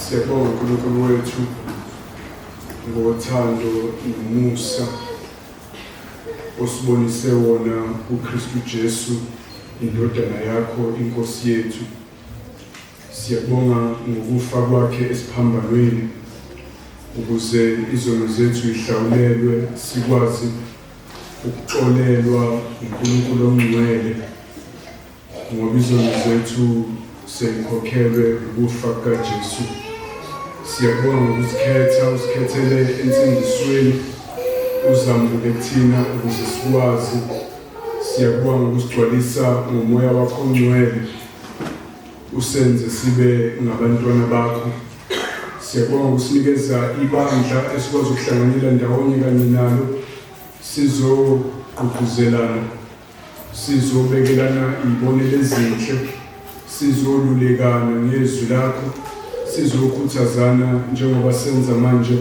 Siyabonga uNkulunkulu wethu ngothando nomusa osibonise wona uKristu Jesu indodana yakho inkosi yethu. Siyabonga ngokufa kwakhe esiphambanweni ukuze izono zethu ihlawulelwe sikwazi ukuxolelwa uNkulunkulu ongcwele ngoba izono zethu seyikhokhelwe ukufa kaJesu. Siyabonga ukuzikhetha usikhethele ensindisweni uzambule kuthina ukuze sikwazi. Siyabonga ukusigcwalisa ngomoya wakho ongcwele usenze sibe ngabantwana bakho. Siyabonga ukusinikeza ibandla esikwazi ukuhlanganyela ndawonye kanye nalo sizogqugquzelana, sizobekelana izibonelo ezinhle, sizolulekana ngezwi lakho, sizokhuthazana njengoba senza manje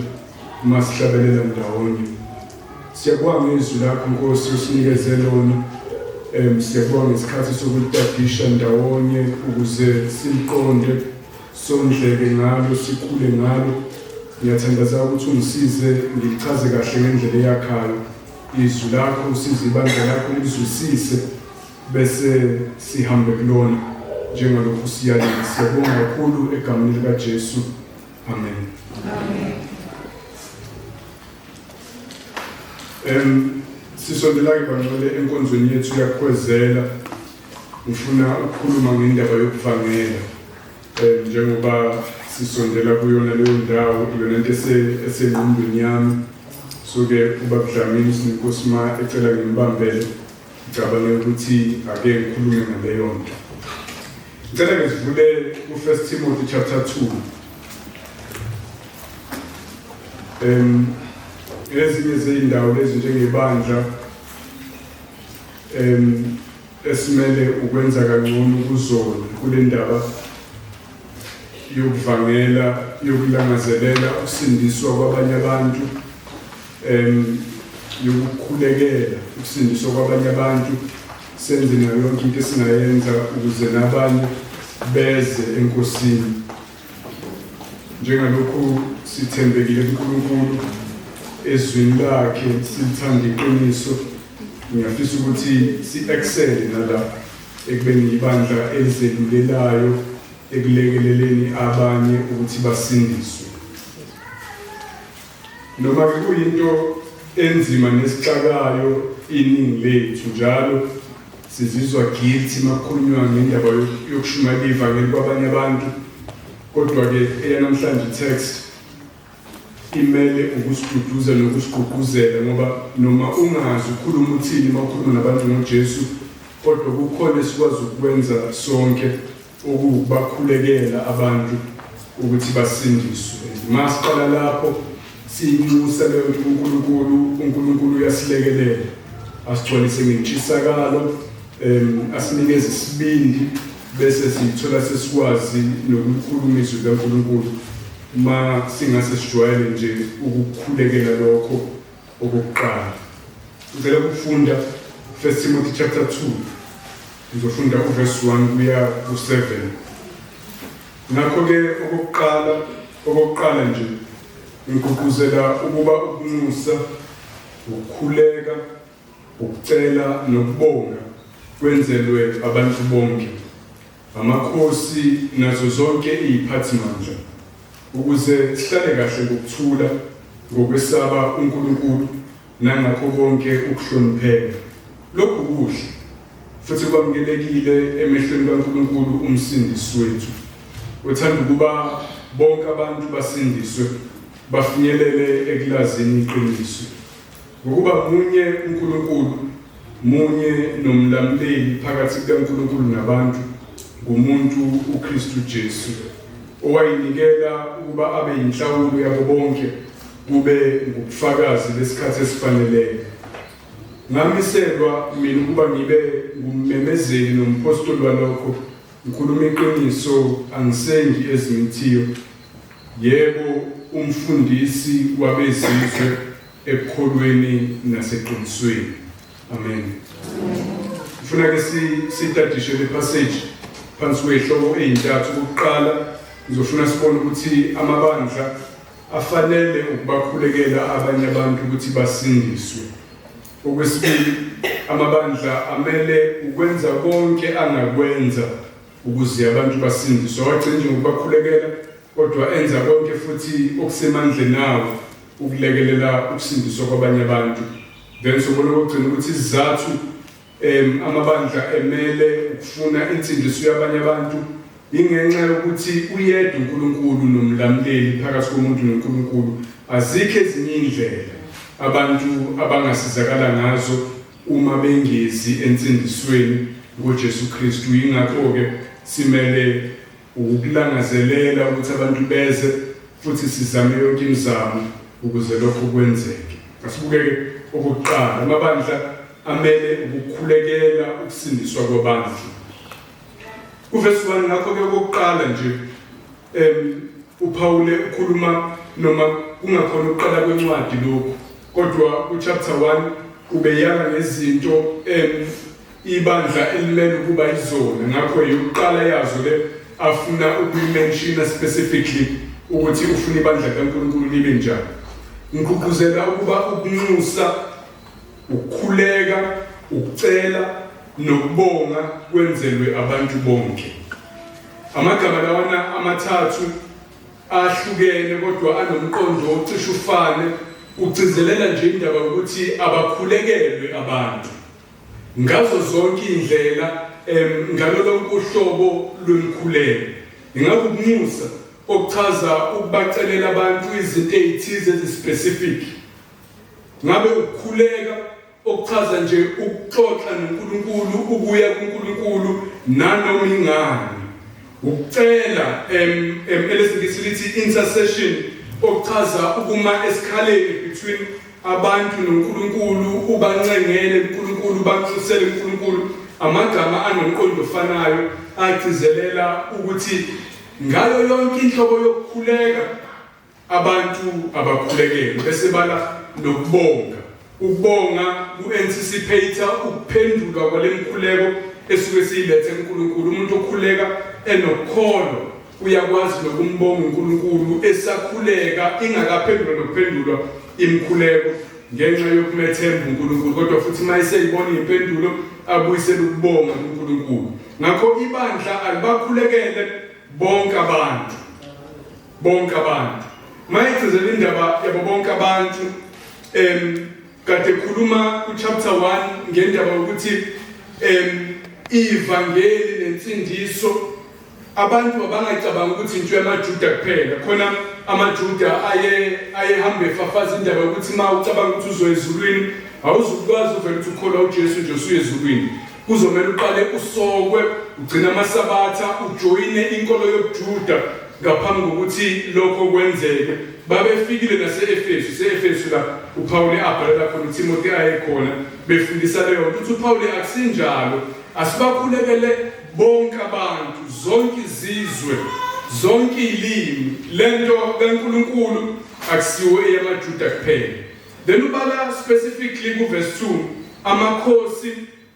masihlabelela ndawonye. Siyabonga ngezwi lakho Nkosi usinikeze lona. Siyabonga ngesikhathi sokulitadisha ndawonye ukuze simqonde, sondleke ngalo, sikhule ngalo. Ngiyathandaza ukuthi ungisize ngilichaze kahle ngendlela eyakhayo izwi lakho, usize ibandla lakho lizwisise bese sihambe kulona njengalokhu siyalile. Siyabonga kakhulu egameni likaJesu. Amen. Sisondela-ke bangcwele enkonzweni yethu yakukhwezela. Ngifuna ukukhuluma ngendaba yokuvangela. Njengoba sisondela kuyona leyo ndawo, iyona into esengqondweni yami. So-ke ubaba Dlamini uSinkosi ma ecela ngimbambele, ngicabanga ukuthi ake ngikhulume ngaleyo nto. Ngicela sivule ku-1 Timothy chapter 2. Ezinye zey'ndawo lezi njengebandla esimele ukwenza kangcono kuzona kule ndaba yokuvangela, yokulangazelela ukusindiswa kwabanye abantu, yokukhulekela ukusindiswa kwabanye abantu. Senze nayo yonke into esingayenza ukuze nabanye beze enkosini. Njengalokhu sithembekile kuNkulunkulu ezwini lakhe, silithanda iqiniso, ngiyafisa ukuthi si-excel nala ekubeni ibandla elizelulelayo ekulekeleleni abanye ukuthi basindiswe. Noma-ke kuyinto enzima nesixakayo iningi lethu njalo sizizwa guilty makukhulunywa ngendaba yokushumayela ivangeli kwabanye abantu. Kodwa-ke eyanamhlanje text imele ukusiduduza nokusigqugquzela ngoba noma ungazi ukhuluma uthini mawukhuluma nabantu ngoJesu, kodwa kukhona esikwazi ukwenza sonke ukubakhulekela abantu ukuthi basindiswe. Masiqala lapho siyinyusa leyo nto uNkulunkulu uyasilekelela, asigcwalise ngentshisakalo, asinikeze isibindi bese siyithola sesikwazi nokukhuluma izwi likaNkulunkulu ma singase sijwayele nje ukukhulekela lokho okokuqala. Ngicela ukufunda 1 Timothy chapter 2. Ngizofunda uverse 1 kuya ku7. Ngakho-ke okokuqala nje ngigqugquzela ukuba ukunusa, ukukhuleka, ukucela nokubonga kwenzelwe abantu bonke, amakhosi nazo zonke iziphathimandla, ukuze sihlale kahle ngokuthula, ngokwesaba uNkulunkulu nangakho konke ukuhlonipheka. Lokhu kuhle futhi kwamukelekile emehlweni kaNkulunkulu umsindisi wethu. Uthanda ukuba bonke abantu basindiswe, bafinyelele ekulazini iqiniso. Ngokuba munye uNkulunkulu, munye nomlamleli phakathi kukaNkulunkulu nabantu, ngumuntu uKristu Jesu, owayinikela ukuba abe yinhlawulo yabo bonke, kube ngubufakazi besikhathi esifaneleyo. Ngamiselwa mina ukuba ngibe ngummemezeli nompostoli walokho. Ngikhuluma iqiniso, angisengi ezimthiyo. Yebo, umfundisi wabezizwe ekukholweni naseqinisweni. Amen. Ngifuna ke sitadishe le passage phansi kwey'hloko ey'ntathu. Okokuqala ngizofuna sibone ukuthi amabandla afanele ukubakhulekela abanye abantu ukuthi basindiswe. Okwesibili, amabandla amele ukwenza konke angakwenza ukuze abantu basindiswe. Wagcina nje ngokubakhulekela kodwa enza konke futhi okusemandleni awo ukulekelela ukusindiswa kwabanye abantu. Then sobona ukugcina ukuthi isizathu amabandla emele ukufuna insindiso yabanye abantu ingenxa yokuthi uyedwa uNkulunkulu nomlamleli phakathi komuntu noNkulunkulu. Azikho ezinye indlela abantu abangasizakala ngazo uma bengezi ensindisweni ngoJesu Kristu. Yingakho-ke simele ukulangazelela ukuthi abantu beze futhi sizame yonke imizamo ukuze lokho kwenzeke. Asibukeke okokuqala, amabandla amele ukukhulekela ukusindiswa kwabantu. Uvesi 1 ngakho-ke okokuqala nje uPaul ukhuluma noma kungakhona ukuqala kwencwadi lokhu, kodwa kuchapter 1 ubeyaka ngezinto ibandla elimele ukuba izona. Ngakho yokuqala yazo le afuna ukumention specifically ukuthi ufuna ibandla kaNkulunkulu libe njani. Ngikhuphuzela ukuba ukunxusa, ukukhuleka, ukucela nokubonga kwenzelwe abantu bonke. Amagama lawana amathathu ahlukene kodwa anomqondo ocishe ufane. Ugcizelela nje indaba ukuthi abakhulekelwe abantu ngazo zonke indlela, ngalo lonke uhlobo lwemkhuleko. Ingabe ukunxusa okuchaza ukubacelela abantu izinto ezithize ezispecific. Ngabe ukukhuleka okuchaza nje ukuxoxa noNkulunkulu, ukuya kuNkulunkulu nanoma ingani. Ukucela elesingisi lithi intercession okuchaza ukuma esikhaleni between abantu noNkulunkulu, ubancengele uNkulunkulu, banxusele uNkulunkulu. Amagama anomqondo ofanayo agcizelela ukuthi ngayo yonke inhlobo yokukhuleka abantu abakhulekelwe. Bese bala nokubonga. Ukubonga ku-anticipator ukuphendulwa kwalemkhuleko esuke siyilethe uNkulunkulu. Umuntu okhuleka enokholo uyakwazi nokumbonga uNkulunkulu esakhuleka ingakaphendulwa nokuphendulwa imkhuleko ngenxa yokumethemba uNkulunkulu, kodwa futhi mayiseyibona impendulo abuyisela ukubonga uNkulunkulu. Ngakho ibandla alibakhulekele bonke abantu. Bonke abantu. Mayigcizela indaba yabo bonke abantu kade khuluma kuchapter 1 ngendaba ukuthi ivangeli nensindiso abantu abangacabanga ukuthi into yamaJuda kuphela. Khona amaJuda ayehambe efafaza indaba yokuthi ma ucabanga ukuthi uzoya ezulwini awuzukwazi uvele ukuthi ukholwa uJesu nje usuye ezulwini. Kuzomela uqale usokwe, ugcina amasabatha, ujoyine inkolo yobuJuda ngaphambi kokuthi lokho kwenzeke. Babefikile nase-Efesu, se-Efesu la uPaul abhalela khona uTimothy ayekhona befundisa leyo ukuthi uPaul akusinjalo, asibakhulekele bonke abantu, zonke izizwe, zonke ilimi. Lento kaNkulunkulu akusiwo eyamaJuda kuphela. Then ubala specifically ku verse 2 amakhosi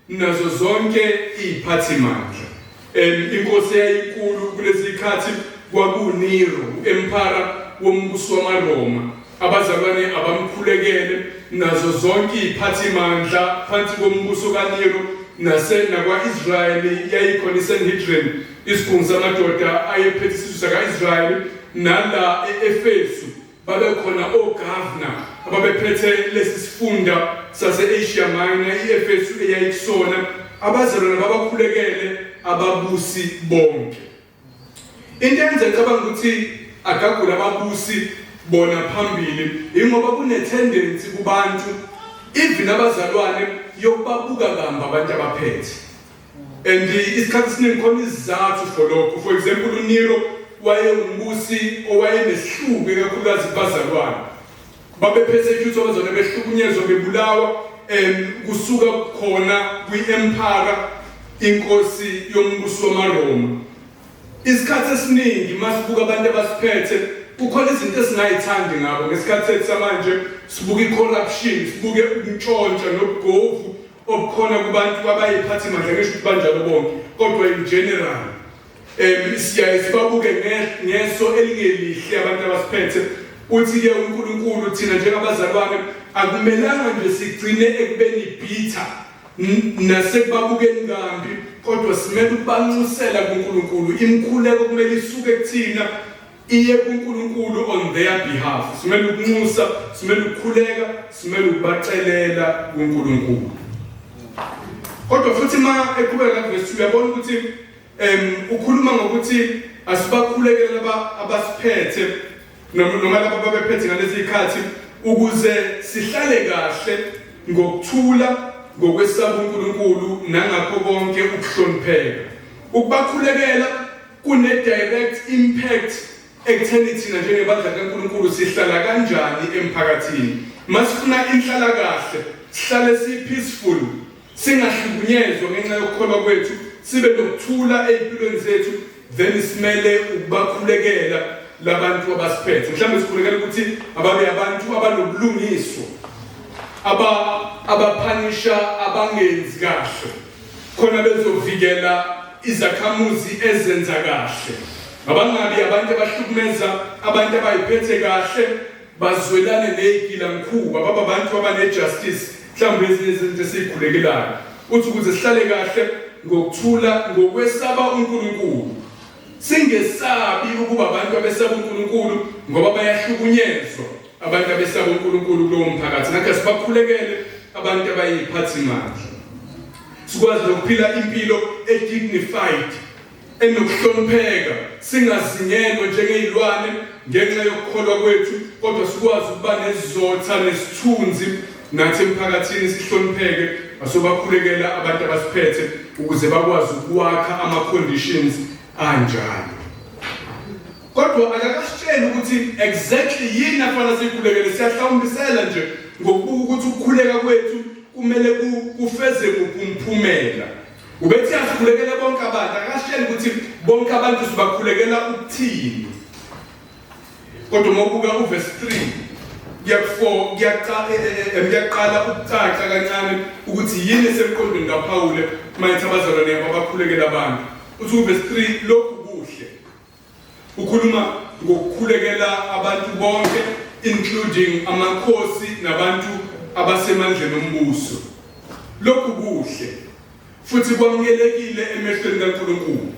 nazo zonke iziphathimandla. Inkosi eyayinkulu kulezi zikhathi kwakuNero, uempara wombuso wamaRoma. Abazalwane abamkhulekele nazo zonke iziphathimandla phansi kombuso kaNero nakwa-Israyeli yayikhona iSanhedrin, isigungu samadoda ayephethe isizwe saka-Israyeli. Nala e-Efesu babekhona ogavana ababephethe lesi sifunda sase-Asia Minor, i-Efesu eyayikusona. Abazalwane babakhulekele ababusi bonke. Into enza ngicabanga ukuthi agagula ababusi bona phambili ingoba kunetendency kubantu even abazalwane yokubabuka kamba abantu abaphethe. And isikhathi esiningi khona isizathu for lokho. For example, uNero wayengumbusi owayenesihluku kakhulukazi kubazalwane. Babephethe futhi abazalwane behlukunyezwa bebulawa kusuka khona kwi-empire inkosi yombuso wamaRoma. Isikhathi esiningi masibuka abantu abasiphethe kukhona izinto esingayithandi ngabo. Ngesikhathi sethu samanje sibuka i-corruption, sibuke ukuntshontsha nobugovu obukhona kubantu abayiphathimandla, ngisho ukuthi banjalo bonke, kodwa in general siyaye sibabuke ngeso elingelihle abantu abasiphethe uthi-ke uNkulunkulu thina njengabazalwane akumelanga nje sigcine ekubeni bitter nasekubabukeni kambi kodwa simele ukubanxusela kuNkulunkulu imikhuleko kumele isuke kuthina iye kuNkulunkulu on their behalf simele ukunxusa simele ukukhuleka simele ukubacelela kuNkulunkulu kodwa futhi ma eqhubeka verse 2 uyabona ukuthi ukhuluma ngokuthi asibakhulekele abasiphethe noma laba ababephethe ngalezi zikhathi ukuze sihlale kahle ngokuthula ngokwesaba uNkulunkulu nangakho konke ukuhlonipheka ukubakhulekela kune direct impact ekutheni thina njengebandla kaNkulunkulu sihlala kanjani emphakathini masifuna inhlala kahle sihlale peaceful singahlukunyezwa ngenxa yokukholwa kwethu sibe nokuthula ezimpilweni zethu then simele ukubakhulekela labantu abasiphethe mhlawumbe sikhulekela ukuthi ababe abantu abanobulungiswa abaphanisha abangenzi kahle khona bezovikela izakhamuzi ezenza kahle abangabi abantu abahlukumeza abantu abayiphethe kahle bazwelane nezigilamkhuba baba abantu abanejustice mhlawumbe ezinye izinto esikhulekelayo uthi ukuze sihlale kahle ngokuthula ngokwesaba uNkulunkulu singesabi ukuba abantu abesaba uNkulunkulu ngoba bayahlukunyezwa abantu abesaba uNkulunkulu kulowo mphakathi ngakho sibakhulekele abantu abayiphathi manje sikwazi ukuphila impilo dignified enokuhlonipheka singazingelwa njengezilwane ngenxa yokukholwa kwethu kodwa sikwazi ukuba nezizotha nesithunzi nathi emphakathini sihlonipheke asobakhulekela abantu abasiphethe ukuze bakwazi ukwakha ama-conditions anjalo kodwa akakasitsheli ukuthi exactly yini afanele sikhulekele siyahlawumbisela nje ngokubuka ukuthi ukukhuleka kwethu kumele kufeze umphumela ubethi asikhulekele bonke abantu akasitsheli ukuthi bonke abantu sibakhulekela ukuthini kodwa ngokubuka uverse 3 ngiyaqala ukucaca kancane ukuthi yini esemqondweni kaPawule mayithi abazalwane abakhulekela abantu uthi uverse 3 lokhu kuhle ukhuluma ngokukhulekela abantu bonke including amakhosi nabantu abasemandleni ombuso lokhu kuhle futhi kwamukelekile emehlweni kaNkulunkulu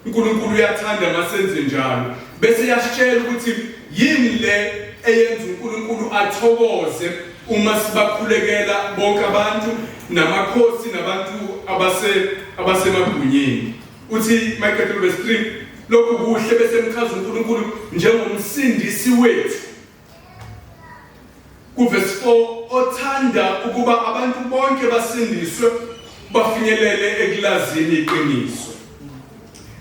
uNkulunkulu uyathanda masenze njalo bese yasitshela ukuthi yini le eyenza uNkulunkulu athokoze uma sibakhulekela bonke abantu namakhosi nabantu abasemagunyeni uthi Michael verse 3 lokhu kuhle bese mchaza uNkulunkulu njengomsindisi wethu ku verse 4 othanda ukuba abantu bonke basindiswe bafinyelele ekulazini iqiniso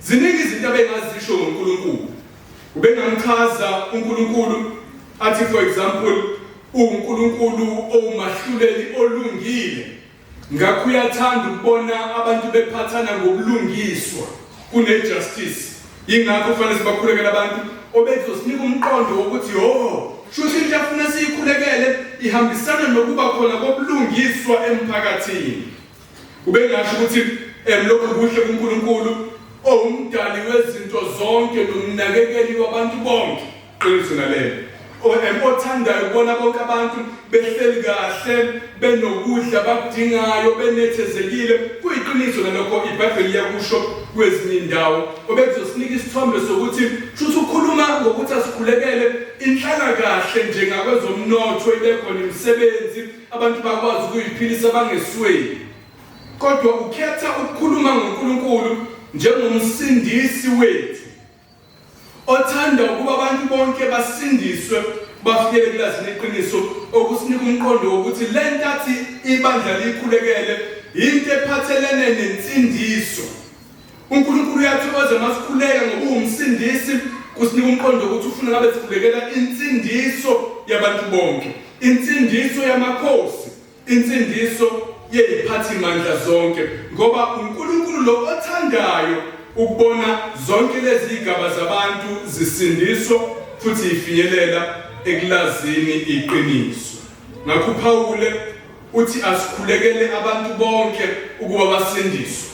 ziningi izinto abengazisho ngoNkulunkulu ubengamchaza uNkulunkulu athi for example uNkulunkulu owumahluleli olungile ngakho uyathanda ukubona abantu bephathana ngobulungiswa kunejustice yingakho kufanele sibakhulekele abantu obezosinika umqondo wokuthi shuthi into afuna siyikhulekele ihambisana nokuba khona kobulungiswa emphakathini ubengasho ukuthi lokho kuhle kuNkulunkulu owumdali wezinto zonke nomnakekeli wabantu bonke qiniso nalelo othandayo ukubona bonke abantu behleli kahle benokudla bakudingayo benethezekile kuyiqiniso nalokho iBhayibheli yakusho kwezinye indawo obezosinika isithombe sokuthi futhi ukhuluma ngokuthi asikhulekele inhlala kahle njengakwezomnotho ibekhona imisebenzi abantu bakwazi ukuyiphilisa bangesweli kodwa ukhetha ukukhuluma ngoNkulunkulu njengomsindisi wethu othanda ukuba abantu bonke basindiswe bafikele kulazini iqiniso okusinika umqondo wokuthi lento athi ibandla likhulekele into ephathelene nensindiso uNkulunkulu uyathokoza masikhuleka ngoba umsindisi kusinika umqondo wokuthi ufuna ngabe sikhulekela insindiso yabantu bonke insindiso yamakhosi insindiso yeziphathi mandla zonke ngoba uNkulunkulu lo othandayo ukubona zonke lezi zigaba zabantu zisindiswa futhi ifinyelela ekulazini iqiniso ngakho uPawule uthi asikhulekele abantu bonke ukuba basindiswe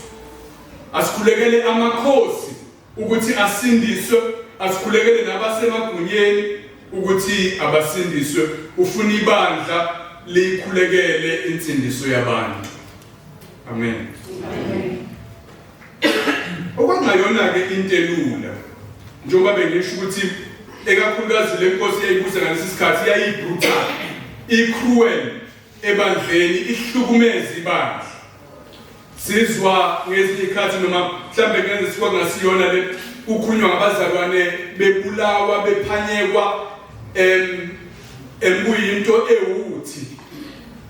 asikhulekele amakhosi ukuthi asindiswe, asikhulekele nabasemagunyeni ukuthi abasindiswe. Ufuna ibandla likhulekele insindiso yabantu. Amen. Okwangayona ke into elula njengoba bengisho ukuthi ekakhulukazi le nkosi yayibuza ngalesi sikhathi yayibrutal, icruel ebandleni, ihlukumeza ibandla. Sizwa ngezinye ikhathi noma mhlambe ngenze sikwa ngasiyona le ukhunywa ngabazalwane bebulawa bephanyekwa kuyinto ewuthi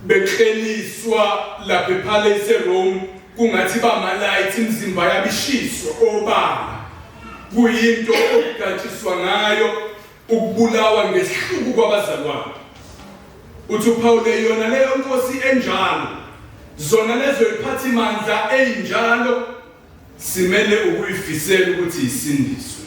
bekleliswa lapha ePalace eRome kungathi bamalayithi imizimba yabishiswa obala. Kuyinto okudatshiswa ngayo ukubulawa ngesihluku kwabazalwane. Uthi uPaul yona leyo nkosi enjalo, zona lezo iphathimandla enjalo simele ukuyifisela ukuthi isindiswe.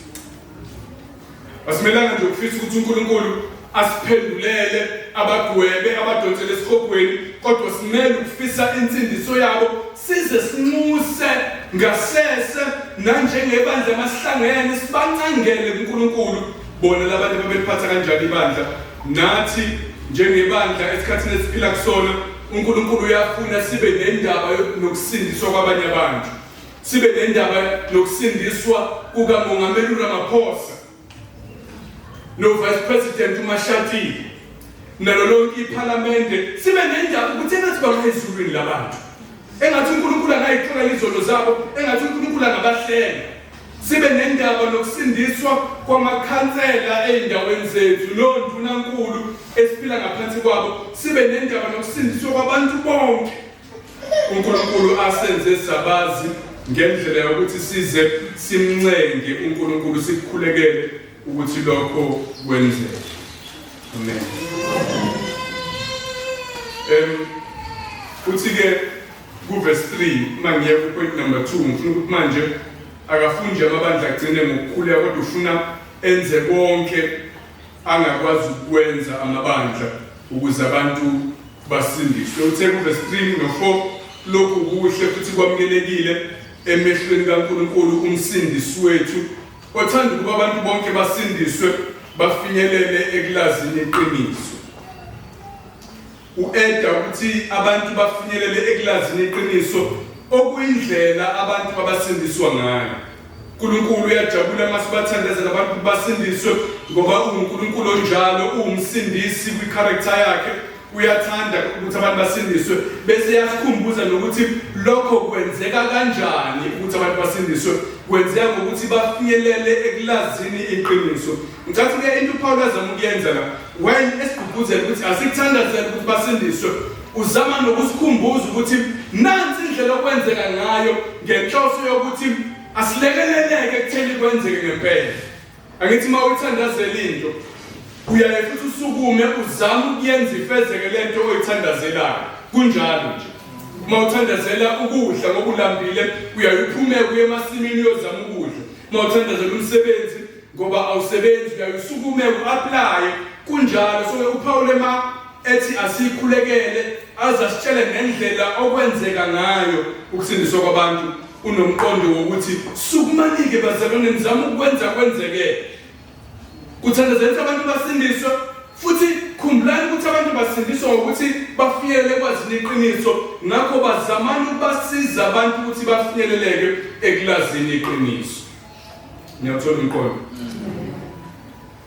Asimelanga nje ukufisa ukuthi uNkulunkulu asiphendulele abagwebe abadonsele esikhogweni, kodwa simele ukufisa insindiso yabo size sinxuse ngasese nanjengebandla masihlangene sibancangele kuNkulunkulu bona labantu babeliphatha kanjani ibandla. Nathi njengebandla esikhathini esiphila kusona uNkulunkulu uyafuna sibe nendaba nokusindiswa kwabanye abantu, sibe nendaba nokusindiswa kukaMongameli uRamaphosa no Vice President uMashatile nalo lonke iParliament, sibe nendaba ukuthi engathi bangayizulwini labantu, engathi uNkulunkulu angayixolela izono zabo, engathi uNkulunkulu angabahlenga. Sibe nendaba nokusindiswa kwamakhansela ey'ndaweni zethu, noNdunankulu esiphila ngaphansi kwabo, sibe nendaba nokusindiswa kwabantu bonke. uNkulunkulu asenze sabazi ngendlela yokuthi size simncenge uNkulunkulu, sikukhulekele ukuthi lokho kwenzeke. Amen. Uthi-ke kuverse 3 mangiye ku point number 2 ngifuna ukuthi manje akafuni nje amabandla agcine ngokukhuleka, kodwa ufuna enze konke angakwazi ukwenza amabandla ukuze abantu basindiswe. Uthe kuverse 3 no 4 lokhu kuhle futhi kwamukelekile emehlweni kaNkulunkulu umsindisi wethu othanda ukuba abantu bonke basindiswe bafinyelele ekulazini iqiniso. Ueda ukuthi abantu bafinyelele ekulazini iqiniso okuyindlela abantu abasindiswa ngayo. uNkulunkulu uyajabula masibathandazela abantu basindiswe ngoba uNkulunkulu onjalo, uwumsindisi kwicharacter yakhe, uyathanda ukuthi abantu basindiswe bese yasikhumbuza nokuthi lokho kwenzeka kanjani ukuthi abantu basindiswe. Kwenzeka ngokuthi bafinyelele ekulazini iqiniso. Ngicabanga ukuthi into uPaul azama ukuyenza la while esigqugquzela ukuthi asikuthandazele ukuthi basindiswe, uzama nokusikhumbuza ukuthi nansi indlela okwenzeka ngayo ngenhloso yokuthi asilekeleleke ekutheni kwenzeke ngempela. Angithi uma uyithandazela into uyaye futhi usukume uzama ukuyenza ifezeke lento oyithandazelayo. Kunjalo nje uma uthandazela ukudla ngokulambile uyayiphumeka uye emasimini uyozama ukudla. Uma uthandazela umsebenzi ngoba awusebenzi uyayisukume uapply. Kunjalo so uPaul ethi asikhulekele azasitshele ngendlela okwenzeka ngayo ukusindiswa kwabantu. Unomqondo wokuthi sukumanike bazalwane nizama ukwenza kwenzeke. Kuthandazela abantu basindiswe futhi khumbulani ukuthi abantu basindiswa ngokuthi bafinyelele kwazini iqiniso, ngakho bazamana ukubasiza abantu ukuthi bafinyeleleke ekulazini iqiniso. Ngiyathola umqondo.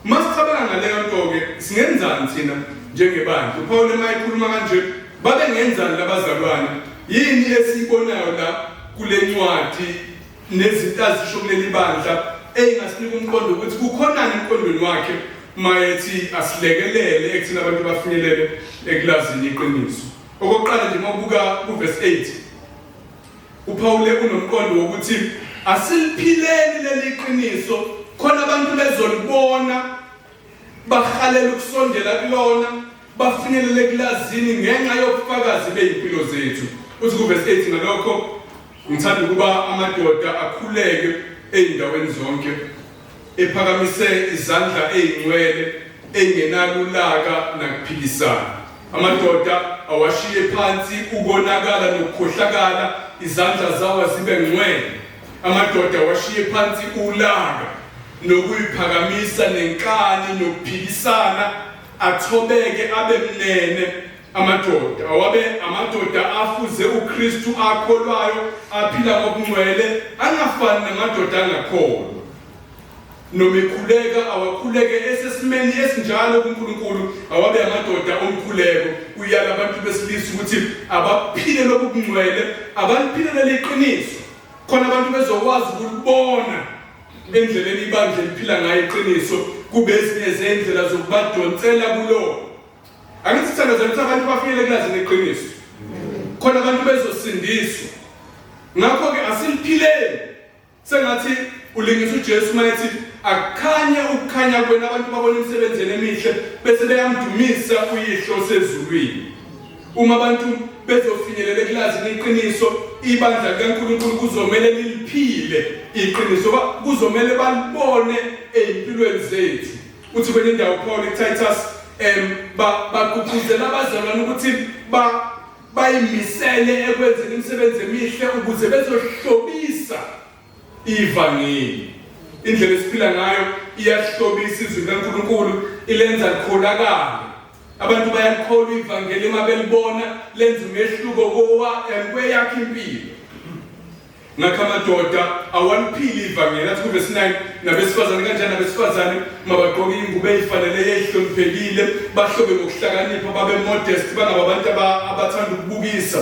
Masicabanga ngaleyo nto ke singenzani thina njengebandla? uPaul emayikhuluma kanje babengenzani labazalwane? Yini esiyibonayo la kule ncwadi nezinto azisho kuleli bandla engasinika umqondo ukuthi kukhonani emqondweni wakhe mayethi asilekelele ekuthina abantu bafinyelele ekulazini iqiniso? Okokuqala nje mabuka kuverse 8 uPaul unomqondo wokuthi asiliphileni leli qiniso khona abantu bezolibona bahalela ukusondela kulona bafinyelele ekulazini ngenxa yobufakazi beyimpilo zethu. Uthi kuverse 8 ngalokho ngithanda ukuba amadoda akhuleke ey'ndaweni zonke, ephakamise izandla ey'ngcwele engenalulaka nakuphikisana. Amadoda awashiye phansi ukonakala nokukhohlakala, izandla zawo zibe ngcwele. amadoda washiye phansi ulaka nokuyiphakamisa nenkani nokuphikisana athobeke abe mnene amadoda awabe amadoda afuze uKristu akholwayo aphila ngokungcwele angafani namadoda angakholwa noma ekhuleka awakhuleke esesimeni esinjalo kuNkulunkulu awabe amadoda omkhuleko uyala abantu besilisa ukuthi abaphile lokungcwele abaliphile leqiniso khona abantu bezokwazi ukubona endleleni ibandla liphila ngayo iqiniso kube ezinye zendlela zokubadonsela kulo angithi sithandazana ukuthi abantu bafikele kulazini iqiniso khona abantu bezosindiswa ngakho ke asiliphileni sengathi ulingisa uJesu mayethi akukhanye ukukhanya kwena abantu babona imisebenzi emihle bese beyamdumisa uyihlo sezulwini uma abantu bezofinyelela ekulazini iqiniso ibandla likaNkulunkulu kuzomela liliphile iqiniso kuzomela balibone empilweni zethu uthi kwenye indawo Paul eTitus bagqugquzela abazalwane ukuthi bayimisele ekwenzeni imisebenzi emihle ukuze bezohlobisa ivangeli indlela esiphila ngayo iyahlobisa izwi likaNkulunkulu ilenza likholakala abantu bayakholwa ivangeli mabelibona lenza umehluko kweyakhe impilo ngakho amadoda awaliphili ivangeli athi kuvesi 9 nabesifazane kanjani nabesifazane mabagqoke ingubo ezifanele ezihloniphekile bahlobe ngokuhlakanipha babe modest bangabantu abathanda ukubukisa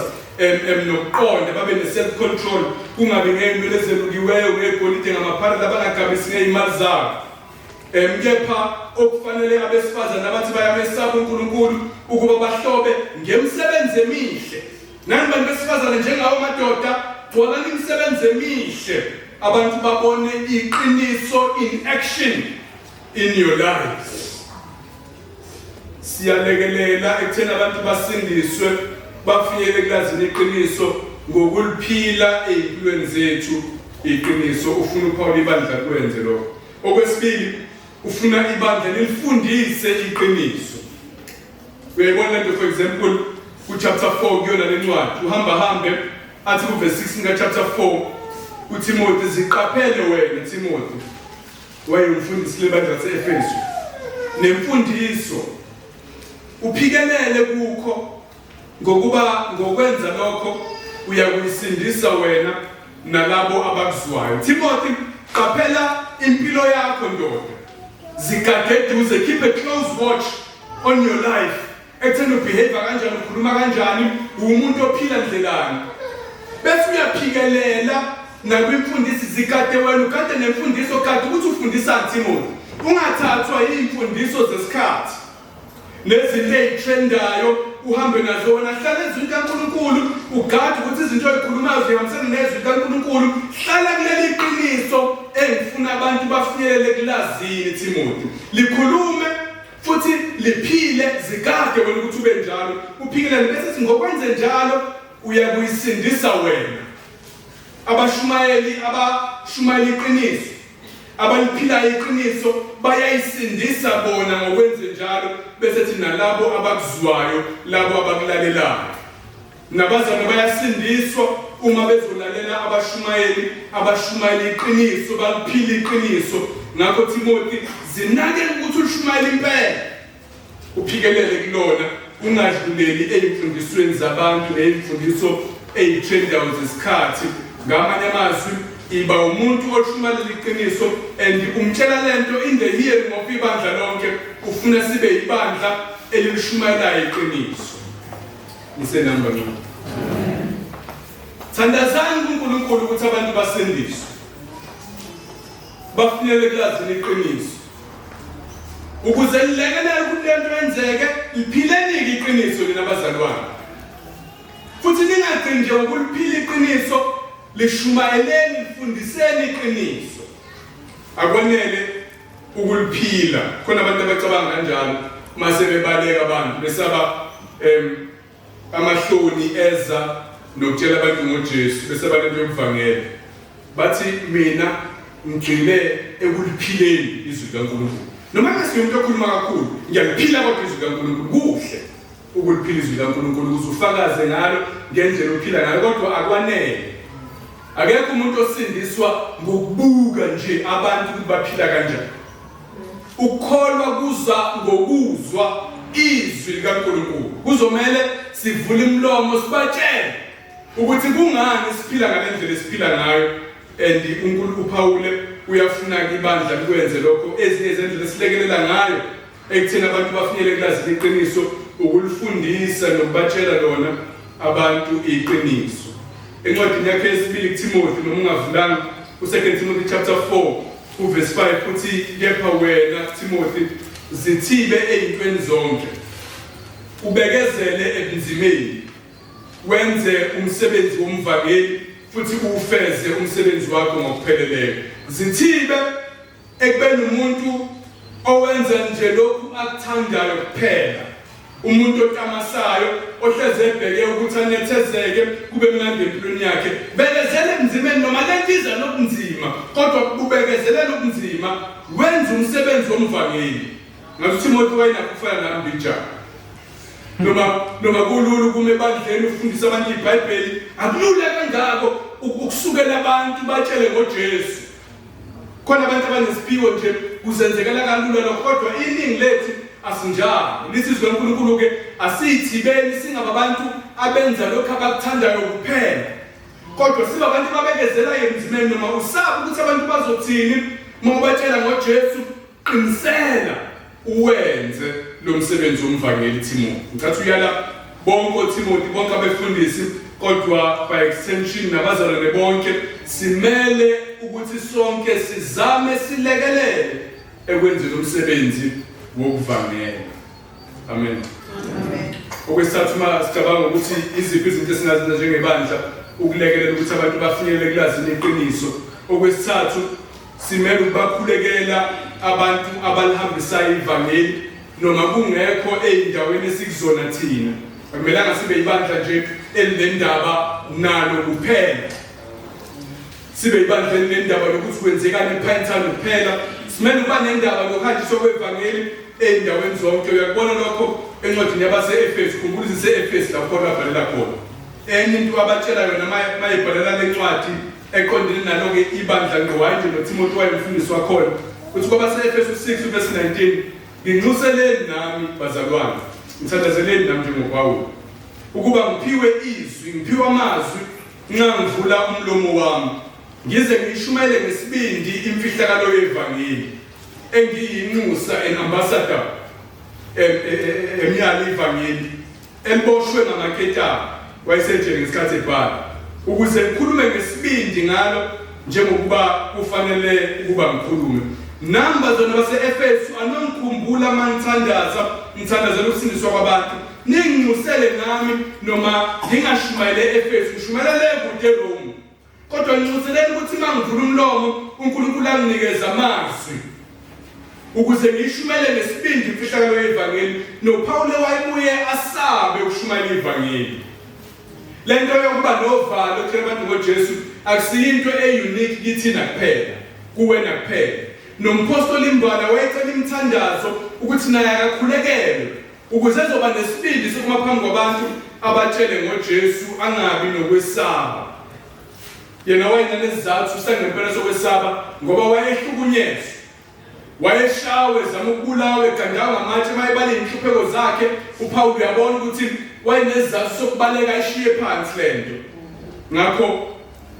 nokuqonda babe ne-self control kungabi ngey'nwele ezelukiweyo ngegolide ngamapharela bangagabisi ngey'mali zabo kepha okufanele abesifazane abathi bayamesaba uNkulunkulu ukuba bahlobe ngemisebenzi emihle nani bantu besifazane njengawo amadoda gcwalani imisebenzi emihle abantu babone iqiniso in action in your lives siyalekelela ekutheni abantu basindiswe bafinyele kulazini iqiniso ngokuliphila empilweni zethu iqiniso ufuna uPaul ibandla kwenze lokho okwesibili ufuna ibandla lifundise iqiniso uyayibona lento for example ku chapter 4 kuyona lencwadi hambe athi ku verse 6 nga chapter 4 uTimothy ziqaphele wena Timothy wayemfundisi lebandla laseEfesu nemfundiso uphikelele kukho ngokuba ngokwenza lokho uyakuyisindisa wena nalabo abakuzwayo Timothy qaphela impilo yakho ndoda zigade eduze keep a close watch on your life ekutheni ubehavior kanjani ukhuluma kanjani umuntu ophila ndlelani bese uyaphikelela nakwimfundisi zigade wena ukade nemfundiso kade ukuthi ufundisa Timothy ungathathwa imfundiso zesikhathi nezinto ezitrendayo uhambe nazo wena hlala ezwini kaNkulunkulu ugade ukuthi izinto oyikhulumayo zihambisana nezwi kaNkulunkulu hlala kuleli qiniso engifuna abantu bafinyelele kulazini Timothy likhulume futhi liphile zigade wena ukuthi ube njalo uphikelele bese ngokwenze njalo uyakuyisindisa wena abashumayeli iqiniso abaliphila iqiniso bayayisindisa bona ngokwenze njalo bese thina labo abakuzwayo labo abakulalelayo nabazana bayasindiswa uma bezolalela abashumayeli iqiniso baliphila iqiniso ngakho Timothy zinake ukuthi ulishumayele impela uphikelele kulona ungadluleli ezimfundisweni zabantu ezimfundiso ezitrendayo zesikhathi ngamanye amazwi iba umuntu oshumayela iqiniso and umtshela lento in the hearing of ibandla lonke ufuna sibe ibandla elishumayela iqiniso isenamba lo thandazani uNkulunkulu ukuthi abantu basindiswe bafinyelele kulazini iqiniso ukuze lilekelele ukuthi lento yenzeke liphileni iqiniso lina bazalwane futhi ningagcini nje ukuliphila iqiniso lishumayeleni lifundiseni iqiniso akwanele ukuliphila khona abantu abacabanga kanjalo mase bebaleka abantu besaba amahloni eza nokutshela abantu ngoJesu besaba lento yokuvangela bathi mina ngigcile ekuliphileni izwi kaNkulunkulu noma ngesimuntu okhuluma kakhulu ngiyaliphila kodwa izwi kaNkulunkulu kuhle ukuliphila izwi kaNkulunkulu ukuze ufakaze ngalo ngendlela ophila ngayo kodwa akwanele Akekho umuntu osindiswa ngokubuka nje abantu baphila kanjani. Ukukholwa kuza ngokuzwa izwi likaNkulunkulu. Kuzomela sivule imlomo sibatshele ukuthi kungani siphila ngalendlela esiphila ngayo, and uNkulunkulu uPaul uyafuna ibandla likwenze lokho. Ezinye izindlela esilekelela ngayo ekutheni abantu bafinyele kulazi leqiniso, ukulifundisa nokubatshela lona abantu iqiniso. Encwadini yakhe yesibili kuTimothy, noma ungavulanga, ku2 Timothy chapter 4 verse 5 uthi, kepha wena Timothy zithibe ezintweni zonke, ubekezele ebunzimeni, wenze umsebenzi womvangeli futhi ufeze umsebenzi wakho ngokupheleleyo. Zithibe ekubeni umuntu owenza nje lokhu akuthandayo kuphela, umuntu otamasayo, ohleze ebheke ukuthi anethezeke kube mnandi empilweni yakhe. Bekezele emzimeni noma lentiza nobunzima, kodwa ubekezele nobunzima, wenza umsebenzi womvangeli. Ngathi Timothy wayinakufana nami njalo. Noma kulula ukume ebandleni ufundisa abantu iBhayibheli, akulula kangako ukusukela abantu batshele ngoJesu. Khona abantu abanesiphiwo nje kuzenzekela kalula lokho, kodwa iningi lethu asinjalo. Lisizwe uNkulunkulu ke asithibeni singabantu abenza lokho abakuthandayo kuphela, kodwa sibe abantu babekezela emzimeni. Noma usabe ukuthi abantu bazothini uma ubatshela ngoJesu, qinisela uwenze lo msebenzi womvangeli Timothy. Ngicathu uyala bonke oTimothy, bonke abefundisi, kodwa by extension nabazalwane bonke, simele ukuthi sonke sizame silekelele ekwenzeni umsebenzi wokuvangela. Amen. Amen. Okwesithathu masicabanga ukuthi iziphi izinto esingazenza njengebandla ukulekelela ukuthi abantu bafinyelele kulazi leqiniso. Okwesithathu simele ukubakhulekela abantu abalihambisayo ivangeli noma kungekho eindaweni esikuzona thina. Akumelanga sibe ibandla nje elinendaba nalo kuphela, sibe ibandla elinendaba lokuthi kwenzekani ePhayinthani kuphela. Simele ukuba nendaba lokuhanjiswa kwevangeli eindaweni zonke. Uyakubona lokho encwadini yabase-Efesu. Khumbula ise-Efesu lapho babhalela khona. Enye into abatshela yona mayibhalela le ncwadi eqondene nalo-ke ibandla ngqowayo nje noTimothy wayemfundisi wakhona, uthi kwabase-Efesu 6 verse 19, nginxuseleni nami bazalwane, ngithandazeleni nami njengopawulo, ukuba ngiphiwe izwi, ngiphiwe amazwi nxa ngivula umlomo wami, ngize ngishumele ngesibindi imfihlakalo yevangeli, engiyinxusa and ambassador emyalo ivangeli, eliboshwe ngamaketane wayesenjeni ngesikhathi ebhala, ukuze ngikhulume ngesibindi ngalo njengokuba kufanele ukuba ngikhulume. Namba zona base-Efesu anongikhumbula mangithandaza, ngithandazela ukusindiswa kwabantu, ninginxusele nami noma ngingashumayele e-Efesu, ngishumayele kude Rome, kodwa nginxuseleni ukuthi mangivula umlomo uNkulunkulu anginikeza amazwi ukuze ngishumele ngesibindi imfihlakalo yevangeli. NoPawule wayebuye asabe ukushumayela ivangeli. Lento yokuba novalo kuthina abantu ngoJesu akusiyinto e-unique kithina kuphela, kuwena kuphela. Nompostoli imbala wayecela imithandazo ukuthi naye akakhulekele ukuze ezoba nesibindi sokuma phambi kwabantu abatshele ngoJesu, angabi nokwesaba. Yena wayenesizathu sangempela sokwesaba ngoba wayehlukunyezwa, wayeshawe, zama ukubulawa, egandawa ngamatshe. Mayebala inhlupheko zakhe, uPaul uyabona ukuthi wayenesizathu sokubaleka ishiye phansi lento. Ngakho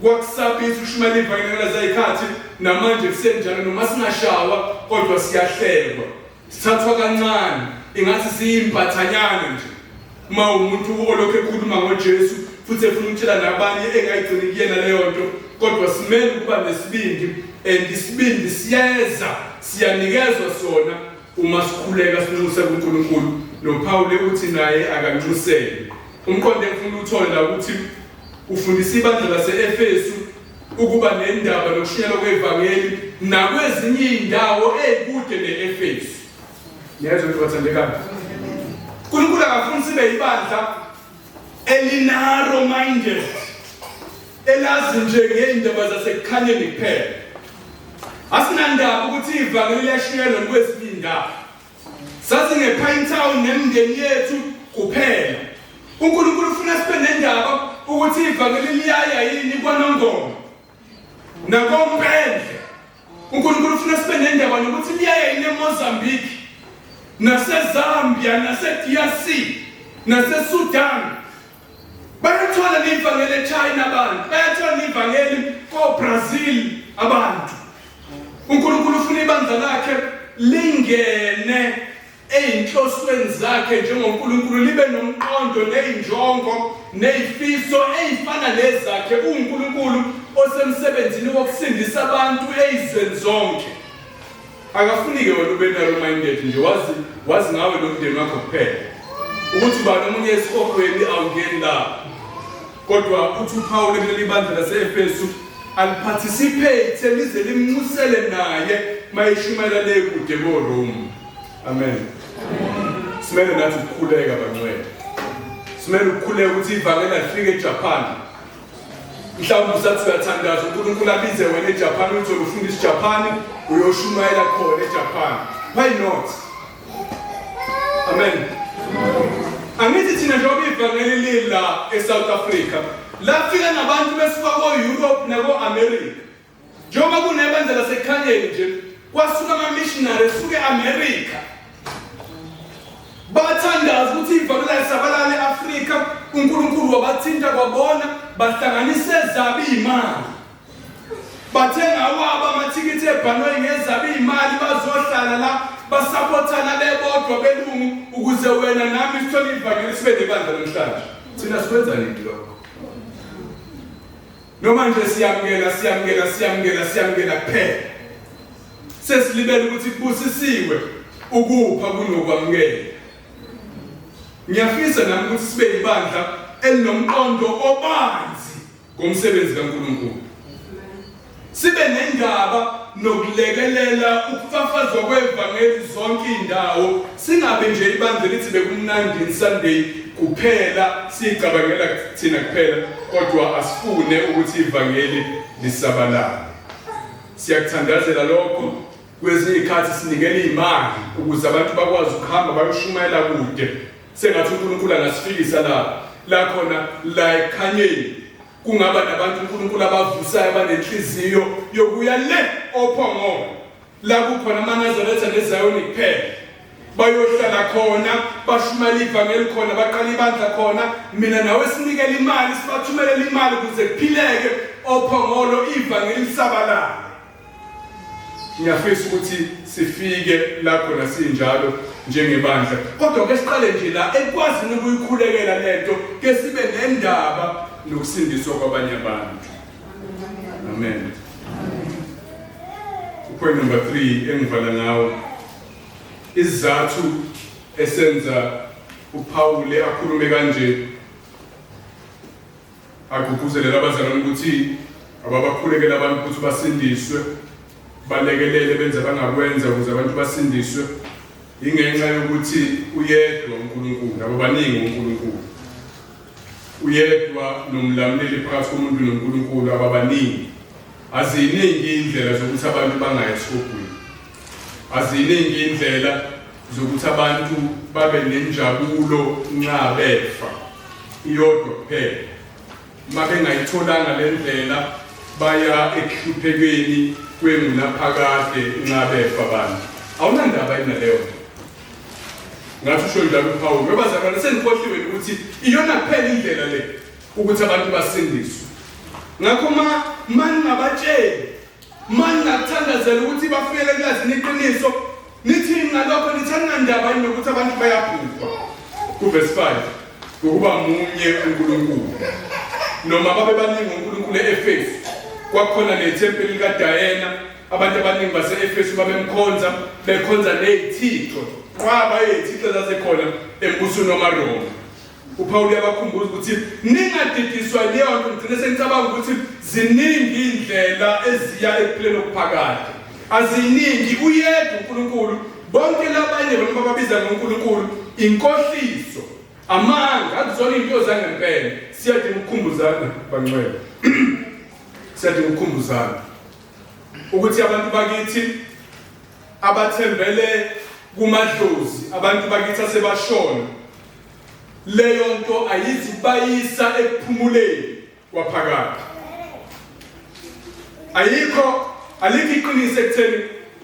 kwakusabisa ukushumayela ivangeli zayikhathi, namanje kusenjalo noma singashawa kodwa siyahlekwa, sithathwa kancane, ingathi siyimpathanyana nje. Uma umuntu olokhu ekhuluma ngoJesu futhi efuna ukutshela nabanye engayigcini kuyena leyo nto, kodwa simele ukuba nesibindi, and isibindi siyanikezwa sona uma sikhuleka sinxuse kuNkulunkulu. NoPawule uthi naye akanxusele. Umqondo engifuna uthole la ukuthi ufundisa ibandla lase-Efesu ukuba nendaba nokushunyelwa kwevangeli nakwezinye indawo ezikude ne-Efesu. Niyezwa ukuthi bathandekayo, uNkulunkulu akafuni sibe ibandla elinarrow minded, elazi nje ngeindaba zasekukhanyeni kuphela. Asinandaba ukuthi ivangeli liyashunyelwa kwezinye indawo, sathi ngePhayintown nemindeni yethu kuphela. uNkulunkulu ufuna sibe nendaba ukuthi ivangeli liyaya yini kwaNongoma, nakompendle. uNkulunkulu ufuna sibe nendaba nokuthi liyaye eMozambique, naseZambia, naseDRC, naseSudan. Bayathola ivangeli eChina abantu, bayathola ivangeli koBrazil abantu. uNkulunkulu ufuna ibandla lakhe lingene eyinhlosweni zakhe njengoNkulunkulu, libe nomqondo neyinjongo nezifiso ezifana lezakhe. uNkulunkulu osemsebenzini wokusindisa abantu ezizweni zonke. Akafuni-ke wena ube narrow-minded nje, wazi ngawe nomndeni wakho kuphela ukuthi uba nomunye esikhokweni awungeni lapho. Kodwa uthi uPawulu kuleli bandla lase-Efesu aliparticipate lize limnxusele naye mayishumayela le kude koRome. Amen. Simele nathi ukukhuleka bangcwele. Simele ukukhuleka ukuthi ivangeli lifike eJapan. Mhlawumbe usathi uyathandaza uNkulunkulu abize wena eJapan uthi ufundisa iJapan uyoshumayela khona eJapan. Why not? Amen. Angithi thina njengoba ivangeli lila eSouth Africa lafika nabantu besuka ko-Europe nako-America. Njengoba kunebandla laseKhanyeni nje kwasuka ama-missionary esuke e-America. Bathandaza ukuthi ivangeli lisabalale e-Afrika. uNkulunkulu wabathinta kwabona, bahlanganise ezabo imali. Bathenga awabo amathikithi ebhanoyi ngezabo imali bazohlala la basapothana bebodwa belungu ukuze wena nami sithole ivangeli sibe nebandla namhlanje. Thina sikwenza nini lokho? Noma nje siyamukela kuphela. Sesilibele ukuthi kubusisiwe ukupha kunokwamukela. Ngiyafisa nami ukuthi sibe ibandla elinomqondo obanzi ngomsebenzi kaNkulunkulu. Sibe nendaba nokulekelela ukufafazwa kwevangeli zonke indawo. Singabe nje ibandla lithi bekumnandi Sunday kuphela sicabangela thina kuphela, kodwa asifune ukuthi ivangeli lisabalale. Siyakuthandazela lokho. Kwezinye izikhathi sinikela imali ukuze abantu bakwazi ukuhamba bayoshumayela kude. Sengathi uNkulunkulu angasifikisa la khona la eKhanyeni kungaba nabantu uNkulunkulu abavusayo abanenhliziyo yokuya le ophongolo la kukhona amaNazaretha neZayoni kuphela. Bayohlala khona bashumayela ivangeli khona, baqala ibandla khona. Mina nawe sinikele imali, sibathumelela imali ukuze kuphileke ophongolo ivangeli lisabalale. Ngiyafisa ukuthi sifike la khona sinjalo njengebandla, kodwa ke siqale nje la ekwazini ukuyikhulekela lento, ke sibe nendaba nokusindiswa kwabanye abantu. Amen. Point number 3 engivala ngawo, izathu esenza uPawulu akhulume kanje, agqugquzelele abazalwane ukuthi ababakhulekela abantu ukuthi basindiswe, balekelele benze bangakwenza ukuze abantu basindiswe. Ingenxa yokuthi uyedwa uNkulunkulu, nabo baningi uNkulunkulu. Uyedwa nomlamleli phakathi komuntu noNkulunkulu ababaningi. Aziningi indlela zokuthi abantu bangaya esikhopweni. Aziningi indlela zokuthi abantu babe nenjabulo nxa befa. Iyodwa kuphela. Uma bengayitholanga le ndlela baya ekuhluphekweni kwengunaphakade nxa befa abantu. Awunandaba yini naleyo nto? Ngathi usho njalo uPawulu, ngoba bazalwane senikhohliwe ukuthi iyona kuphela indlela le ukuthi abantu basindiswe. Ngakho mangabatsheli, mangathandazela ukuthi bafikele kulazini iqiniso, nithi ngalokho nithanda ndaba yini ukuthi abantu bayabhubha. Kuverse 5, ngokuba munye uNkulunkulu. Noma babe baningi uNkulunkulu eEfesu, kwakhona nethempeli likaDayana, abantu abaningi base-Efesu babemkhonza, bekhonza nezithixo. Kwaba izithixo zasekhona embusweni wamaRoma. uPawulu uyabakhumbuza ukuthi ningadidiswa leyo nto, ngicela sengicabanga ukuthi ziningi indlela eziya ekuphileni okuphakade. Aziningi, uyedwa uNkulunkulu. Bonke labanye bona babiza ngoNkulunkulu inkohliso, amanga, akuzona into zangempela. Siyadinga ukukhumbuzana bangcwele. Siyadinga ukukhumbuzana ukuthi abantu bakithi abathembele kumadlozi, abantu bakithi asebashona, leyo nto ayizubayisa ekuphumuleni kwaphakade. alikho iqiniso ekutheni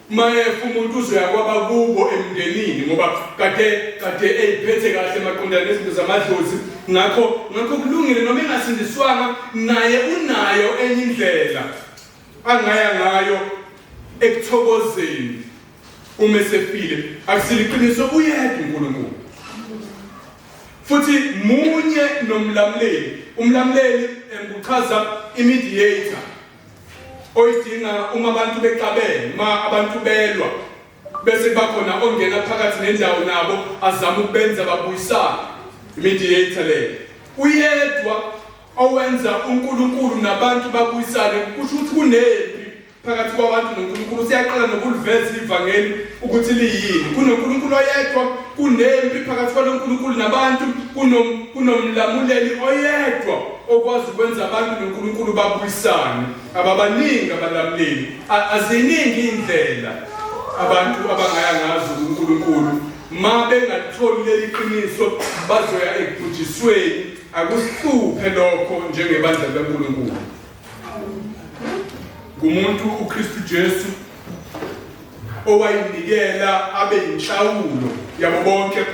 mayefa umuntu uzoya kwaba kubo emndenini ngoba kade eyiphethe kahle emaqondana nezinto zamadlozi ngakho kulungile noma engasindiswanga naye unayo enye indlela angaya ngayo ekuthokozeni uma esefile akusile iqiniso uyedwa uNkulunkulu futhi munye nomlamleli umlamleli enguchaza imediator oyidinga uma abantu bexabene uma abantu belwa bese bakhona ongena phakathi nendawo nabo azama ukubenza babuyisane imediator le uyedwa owenza uNkulunkulu nabantu babuyisane kusho ukuthi kunempi phakathi kwabantu noNkulunkulu siyaqala nokuliveza ivangeli ukuthi liyini kunoNkulunkulu oyedwa kunempi phakathi kwaNkulunkulu nabantu kunomlamuleli oyedwa okwazi ukwenza abantu noNkulunkulu babuyisane ababaningi abalamleli aziningi indlela abantu abangaya ngazo uNkulunkulu ma bengatholi leli qiniso bazoya ekubhujisweni akusihluphe lokho njengebandla kaNkulunkulu kumuntu uKristu Jesu owayinikela abe inhlawulo yabo bonke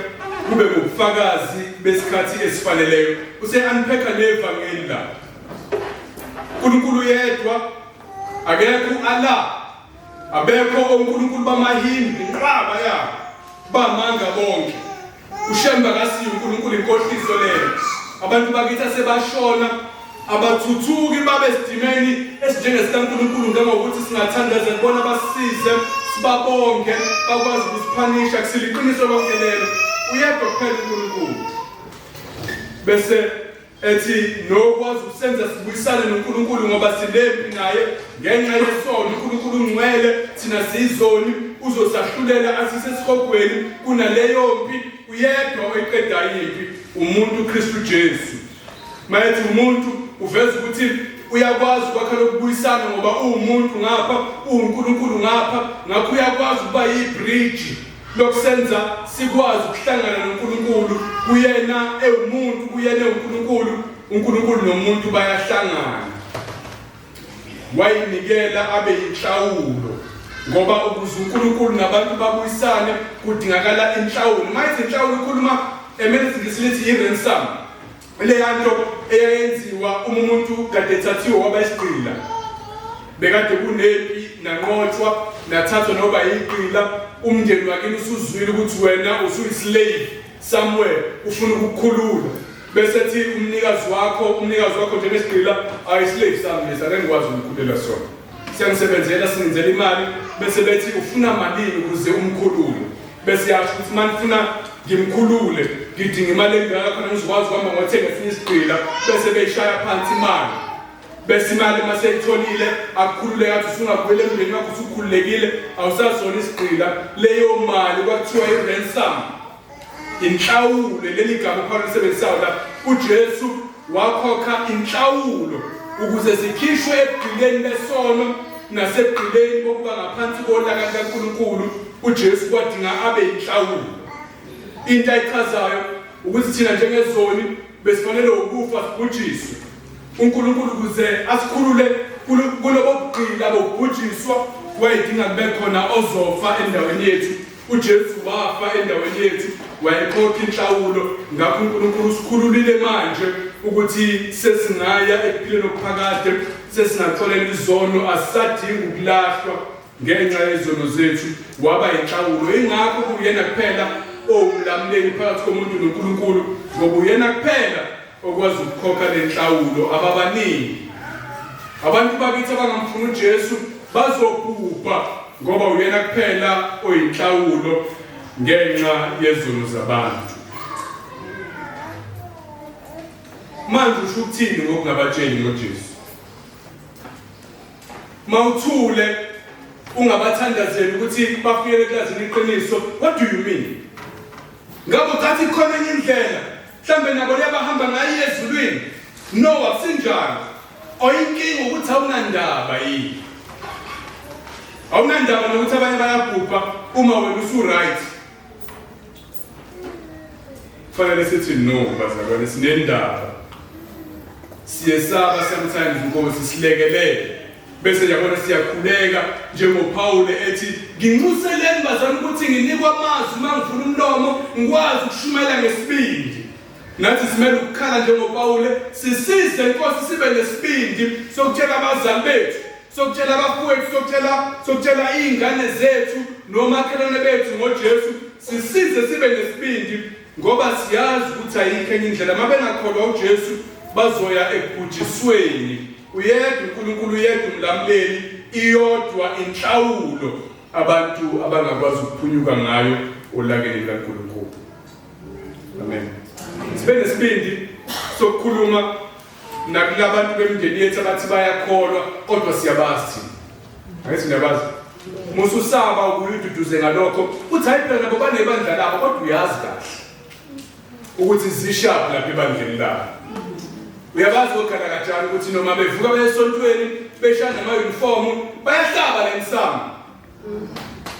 kube ngobufakazi besikhathi esifaneleyo use-unpacka nevangeli la uNkulunkulu yedwa akekho Allah abekho onkulunkulu bamahimbi inqaba yabo bamanga bonke ushemba kasiyo uNkulunkulu inkohliso leyo abantu bakithi sebashona abathuthuki babe sidimeni esinjengesikaNkulunkulu njengokuthi singathandaza kubona basisize sibabonke bakwazi ukusiphanisha kusiliqiniso lonke lelo uyedwa kuphela uNkulunkulu bese ethi nokwazi ukusenza sibuyisane noNkulunkulu ngoba silempi naye ngenxa yesono uNkulunkulu ungcwele thina siyizoni uzosahlulela asise sikhogweni kunaleyo mpi uyedwa oyiqeda yimpi umuntu uKristu Jesu mayethi umuntu uveza ukuthi uyakwazi ukwakha lokubuyisana ngoba uwumuntu ngapha uNkulunkulu ngapha ngakho uyakwazi ukuba yibridge lokusenza sikwazi ukuhlangana noNkulunkulu kuyena ewumuntu kuyena uNkulunkulu nomuntu bayahlangana wayinikela abe inhlawulo ngoba ukuze uNkulunkulu nabantu babuyisane kudingakala inhlawulo mayithi inhlawulo ikhuluma emelisithi i-ransom le yanto eyenziwa umuntu kade ethathiwe waba isigqila bekade kunempi nanqothwa nathathwa noba iqila umndeni wakini usuzwile ukuthi wena usuyislave somewhere ufuna ukukhulula bese ethi umnikazi wakho njengesigqila ayislave sami lesa ngikwazi ukukhulela sona siyangisebenzela sinenzela imali bese bethi ufuna malini ukuze umkhulule bese yasho ukuthi manje ufuna ngimkhulule ngidinga imali engaka khona ngizokwazi ukuhamba ngothenga esinye isigqila bese beyishaya phansi imali bese imali maseyitholile akukhulule yathi usungabuyele emndeni wakho usukhululekile awusazona isigqila leyo mali kwakuthiwa i-ransom inhlawulo leli gama uPaul lisebenzisayo la uJesu wakhokha inhlawulo ukuze sikhishwe ebugqileni lesono nasebugqileni bokuba ngaphansi kolaka kaNkulunkulu uJesu kwadinga abe inhlawulo into ayichazayo ukuthi thina njengezoni besifanele ukufa sibhujiswe uNkulunkulu kuze asikhulule kulobo bugqila bokubhujiswa wayedinga kube khona ozofa endaweni yethu uJesu wafa endaweni yethu wayekhokha inhlawulo ngakho uNkulunkulu usikhululile manje ukuthi sesingaya ekuphileni okuphakade sesingatholela izono asisadingi ukulahlwa ngenxa yezono zethu waba inhlawulo ingakho kuyena kuphela owumlamleli phakathi komuntu noNkulunkulu ngoba uyena kuphela okwazi ukukhokha lenhlawulo ababaningi abantu bakithi abangamfuni uJesu bazobhubha ngoba uyena kuphela oyinhlawulo ngenxa yezono zabantu manje usho ukuthini ngokungabatsheli ngoJesu mawuthule ungabathandazeli ukuthi bafike eklazini iqiniso what do you mean ngabe ucathi khona enye indlela mhlambe nabo liyabahamba ngayo ezulwini no akusinjalo oyinkinga ukuthi awunandaba yini awunandaba nokuthi abanye bayabhubha uma wena usu-right kufanele sithi no bazalwane sinendaba siyesaba sometimes inkosi silekelele bese yabona siyakhuleka njengoPaul ethi nginxuseleni bazana ukuthi nginikwa amazwi mangivula umlomo ngikwazi ukushumayela ngesibindi. Nathi simele ukukhala njengoPaul sisize inkosi sibe nesibindi sokutshela abazali bethu, sokutshela abafowethu, sokutshela izingane zethu nomakhelwane bethu ngoJesu. Sisize sibe nesibindi ngoba siyazi ukuthi ayikho enye indlela mabengakholwa uJesu bazoya ekubhujisweni. Uyedwa uNkulunkulu, uyedwa umlamleli, iyodwa inhlawulo abantu abangakwazi ukuphunyuka ngayo olakeni likaNkulunkulu. Amen. Sibe nesibindi sokukhuluma nakulabantu bemndeni yethu abathi bayakholwa kodwa siyabazi. Angithi niyabazi? Mususaba ukuyiduduze ngalokho uthi hayi phela nabo banebandla labo kodwa uyazi kahle ukuthi zishaphi lapha ebandleni labo. Uyabazi okhala kanjani ukuthi noma bevuka besontweni beshana ama-uniform bayahlaba lemsamo.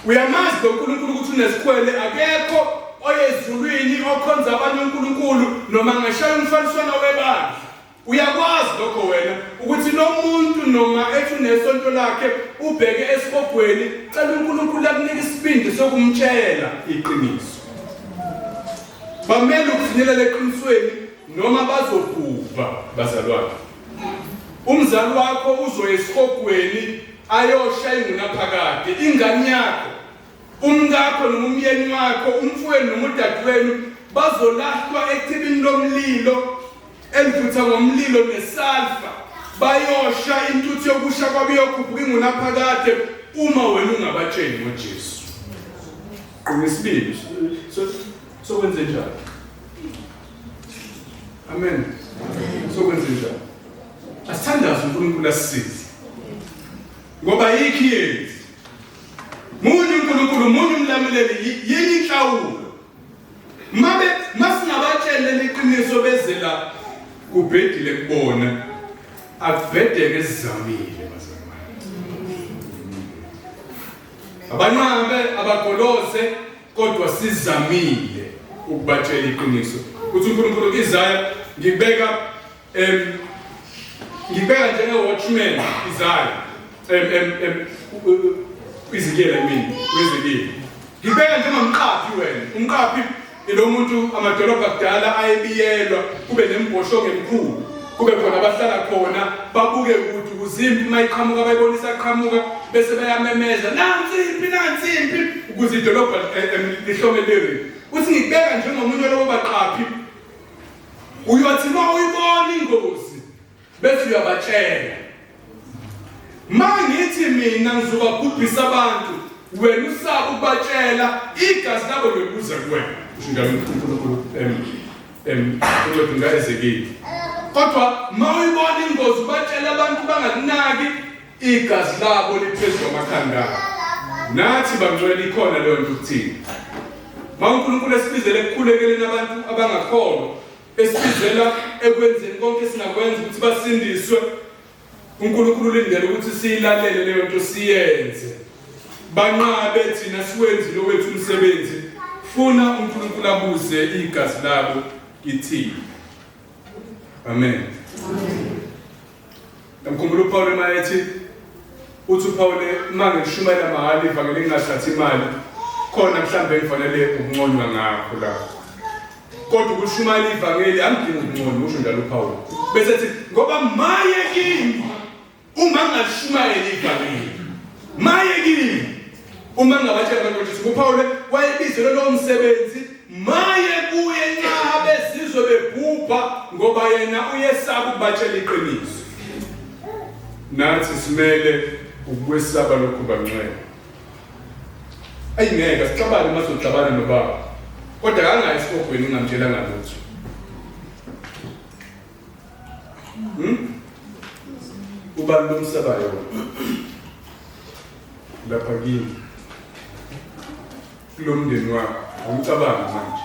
Uyamazi lo uNkulunkulu ukuthi unesikhwele akekho oyezulwini okhonza abanye uNkulunkulu noma ngashaya umfaniswano webandla. Uyakwazi lokho wena ukuthi nomuntu noma ethi unesonto lakhe ubheke esibogweni cela uNkulunkulu akunika isibindi sokumtshela iqiniso. Bamele ukufinyelela eqinisweni noma bazobhubha bazalwane. Umzali wakho uzoya esibogweni ayoshaya ingunaphakade ingane yakho, umkakho noma umyeni wakho, umfowenu noma udadewenu bazolahlwa ethibini lomlilo elivutha ngomlilo nesalfa, bayosha intuthu yokusha kwabo yokhuphuka ingunaphakade uma wena ungabatsheli ngoJesu. Qinisekile so kwenze njani? Amen. So kwenze njani? Asithandaze uNkulunkulu asisize. Ngoba yikho yethu. Munye uNkulunkulu, munye umlameleli, yini inhlawulo. Masinabatshele leqiniso bezela kubhedile kubona akubhedeke sizamile bazalwane. Abanqabe abagoloze kodwa sizamile ukubatshela iqiniso. Uthi uNkulunkulu Isaya ngibeka njenge-watchman Isaya Izikela wezekile. Ngibeka njengomqaphi wena. Umqaphi ilo muntu amadolobha akudala ayebiyelwa kube nembhosho ngemkhulu. Kube khona abahlala khona babuke ukuthi uzimpi mayiqhamuka bayibonisa aqhamuka bese bayamemeza nansi impi ukuze idolobha lihlomelele. Uthi ngibeka njengomunye lobo baqaphi uyothi uma uyibona ingozi bese uyabatshela. Mangithi mina ngizobabhubhisa abantu wena usaba ukubatshela igazi labo lokuza kuwena. Njalo uNkulunkulu ngayezekile. Kodwa mawuyibona ingozi ubatshela abantu bangakunaki igazi labo liphezulu kwamakhanda. Nathi bangcwele ikhona leyo nto ukuthini. uNkulunkulu esibizele ekukhulekeleni abantu abangakholwa, esibizela ekwenzeni konke esingakwenza ukuthi basindiswe. uNkulunkulu ulindele ukuthi siyilalele leyo nto siyenze. Banqabe thina siwenzile wethu umsebenzi. Funa uNkulunkulu abuze igazi labo kithini. Amen. Ngikhumbula uPaul emayethi uthi uPaul mangishumayela mahali ivangeli ngingathathi imali khona mhlambe ngifanele ukunconywa ngakho la. Kodwa ukushumayela ivangeli angidingi ukunconywa usho njalo uPaul. Bese ethi ngoba maye kimi uma ngashumayela ivangeli. Maye kimi uma ngabatshela abantu ukuthi uPaul wayebizele lo msebenzi maye kuye nxa besizwe bebhubha ngoba yena uyesaba ukubatshela iqiniso. Nathi simele ukwesaba lokhu bangcwele. Ayingeke sixabane masoxabana nobaba. Kodwa kangayi esikogweni ngamtshela ngalutho. Ubani lomsabayo lapha kini. Kulomndeni wakho awucabangi manje.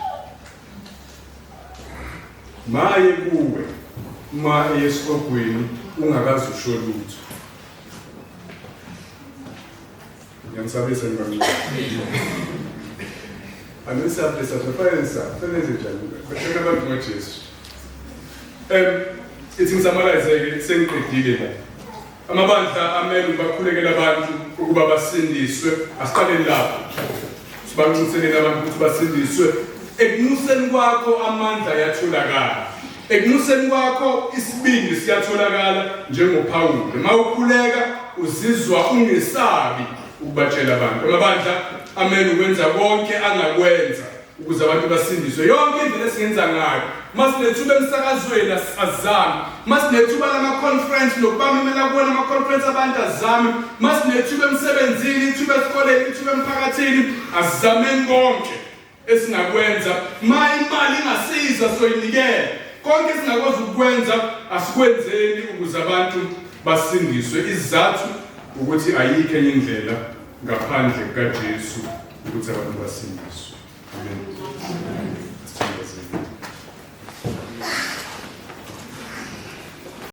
Maye kuwe ma esikogweni ungakazi usho lutho. Ngiyanisabisa ngibani. Anisabisa safanisa, fanele njani? Bashaka abantu ngoJesu. Ithi ngisamalize ke sengiqedile la. amabandla amele bakhulekela abantu ukuba basindiswe. Asiqaleni lapho sibanxuselele abantu ukuthi basindiswe. Ekunuseni kwakho amandla ayatholakala, ekunuseni kwakho isibindi siyatholakala njengoPawulu. Uma ukhuleka uzizwa ungesabi ukubatshela abantu. Amabandla amele ukwenza konke angakwenza ukuze abantu basindiswe. Yonke indlela esingenza ngayo, masinethuba emsakazweni azame, masinethuba lama-conference nokubamemela kuwona ama-conference abantu azame, masinethuba emsebenzini, ithuba esikoleni, ithuba emphakathini, azameni konke esingakwenza. Ma imali ingasiza soyinikele. Konke esingakwazi ukukwenza asikwenzeni ukuze abantu basindiswe. Isizathu ukuthi ayikho enye indlela ngaphandle kukaJesu ukuthi abantu basindiswe. Amen.